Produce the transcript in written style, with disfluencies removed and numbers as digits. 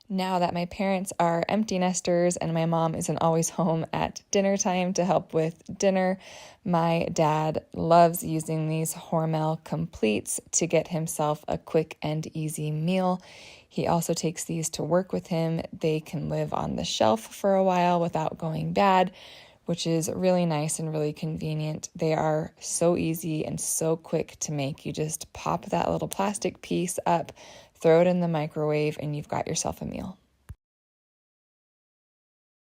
Now that my parents are empty nesters and my mom isn't always home at dinner time to help with dinner, my dad loves using these HORMEL Compleats to get himself a quick and easy meal. He also takes these to work with him. They can live on the shelf for a while without going bad, which is really nice and really convenient. They are so easy and so quick to make. You just pop that little plastic piece up, throw it in the microwave, and you've got yourself a meal.